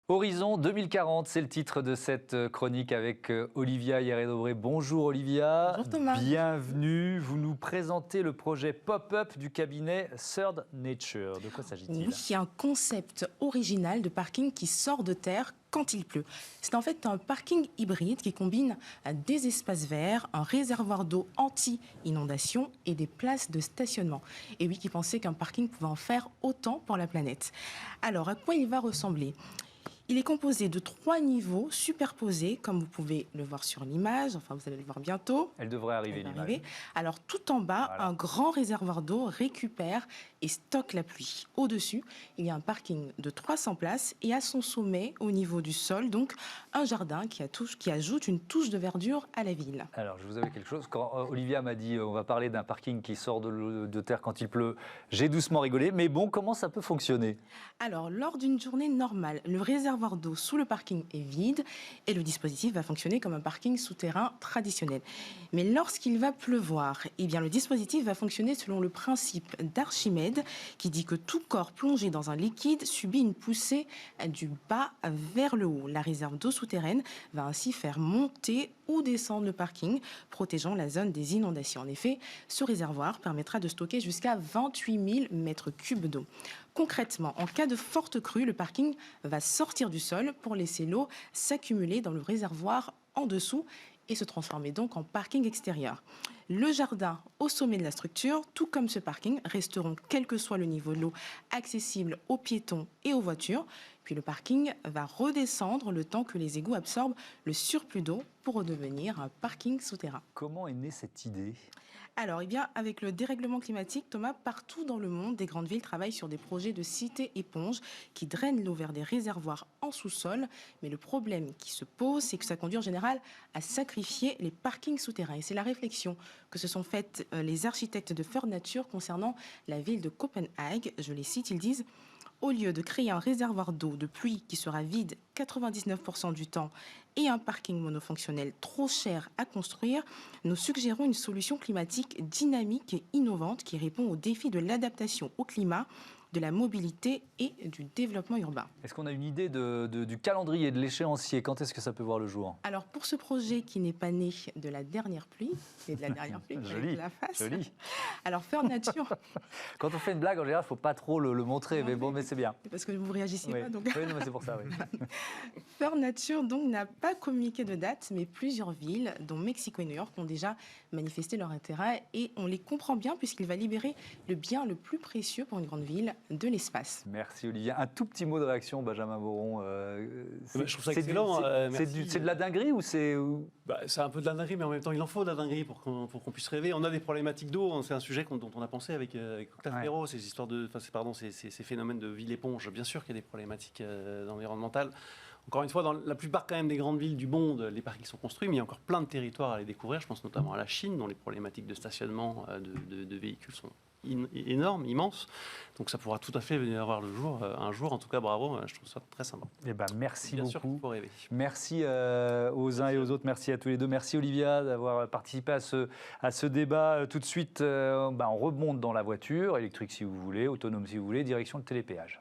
Horizon 2040, c'est le titre de cette chronique avec Olivia Hierret-Daubré. Bonjour Olivia. Bonjour Thomas. Bienvenue. Vous nous présentez le projet Pop-up du cabinet Third Nature. De quoi s'agit-il? Oui, il y a un concept original de parking qui sort de terre quand il pleut. C'est en fait un parking hybride qui combine des espaces verts, un réservoir d'eau anti-inondation et des places de stationnement. Et oui, qui pensait qu'un parking pouvait en faire autant pour la planète. Alors, à quoi il va ressembler ? Il est composé de 3 niveaux superposés, comme vous pouvez le voir sur l'image. Enfin, vous allez le voir bientôt. Elle devrait arriver, l'image. Alors, tout en bas, Voilà. un grand réservoir d'eau récupère et stocke la pluie. Au-dessus, il y a un parking de 300 places et à son sommet, au niveau du sol, donc un jardin qui ajoute une touche de verdure à la ville. Alors, je vous avais quelque chose. Quand Olivia m'a dit on va parler d'un parking qui sort de terre quand il pleut, j'ai doucement rigolé. Mais bon, comment ça peut fonctionner? Alors, lors d'une journée normale, le réservoir d'eau sous le parking est vide et le dispositif va fonctionner comme un parking souterrain traditionnel. Mais lorsqu'il va pleuvoir, eh bien, le dispositif va fonctionner selon le principe d'Archimède qui dit que tout corps plongé dans un liquide subit une poussée du bas vers le haut. La réserve d'eau souterraine va ainsi faire monter ou descendre le parking, protégeant la zone des inondations. En effet, ce réservoir permettra de stocker jusqu'à 28 000 mètres cubes d'eau. Concrètement, en cas de forte crue, le parking va sortir du sol pour laisser l'eau s'accumuler dans le réservoir en dessous et se transformer donc en parking extérieur. Le jardin au sommet de la structure, tout comme ce parking, resteront, quel que soit le niveau de l'eau, accessibles aux piétons et aux voitures. Puis le parking va redescendre le temps que les égouts absorbent le surplus d'eau pour redevenir un parking souterrain. Comment est née cette idée? Alors, eh bien, avec le dérèglement climatique, Thomas, partout dans le monde, des grandes villes travaillent sur des projets de cités éponges qui drainent l'eau vers des réservoirs en sous-sol. Mais le problème qui se pose, c'est que ça conduit en général à sacrifier les parkings souterrains. Et c'est la réflexion que se sont faites les architectes de Third Nature concernant la ville de Copenhague. Je les cite, ils disent: au lieu de créer un réservoir d'eau de pluie qui sera vide 99% du temps et un parking monofonctionnel trop cher à construire, nous suggérons une solution climatique dynamique et innovante qui répond aux défis de l'adaptation au climat, de la mobilité et du développement urbain. Est-ce qu'on a une idée du calendrier, de l'échéancier? Quand est-ce que ça peut voir le jour? Alors pour ce projet qui n'est pas né de la dernière pluie, mais de la dernière pluie, Joli, la face. joli. Alors Third Nature... Quand on fait une blague, en général, il ne faut pas trop le montrer, mais bon, mais c'est bien. Parce que vous ne réagissez Oui. pas, donc... Oui, non, mais c'est pour ça, oui. Third Nature donc n'a pas communiqué de date, mais plusieurs villes, dont Mexico et New York, ont déjà manifesté leur intérêt et on les comprend bien puisqu'il va libérer le bien le plus précieux pour une grande ville, de l'espace. Merci Olivia. Un tout petit mot de réaction, Benjamin Boron. Je trouve ça excellent. C'est de la dinguerie ou c'est... C'est un peu de la dinguerie, mais en même temps, il en faut de la dinguerie pour qu'on puisse rêver. On a des problématiques d'eau, c'est un sujet dont on a pensé avec Octave Perrault, ces histoires ces phénomènes de ville-éponge. Bien sûr qu'il y a des problématiques environnementales. Encore une fois, dans la plupart quand même des grandes villes du monde, les parkings sont construits, mais il y a encore plein de territoires à les découvrir. Je pense notamment à la Chine, dont les problématiques de stationnement de véhicules sont énormes, immenses. Donc ça pourra tout à fait venir voir le jour un jour. En tout cas, bravo, je trouve ça très sympa. Eh ben, merci Bien beaucoup. sûr qu'il faut rêver. Merci aux uns et aux autres. Merci à tous les deux. Merci Olivia d'avoir participé à ce débat. Tout de suite, on remonte dans la voiture, électrique si vous voulez, autonome si vous voulez, direction le télépéage.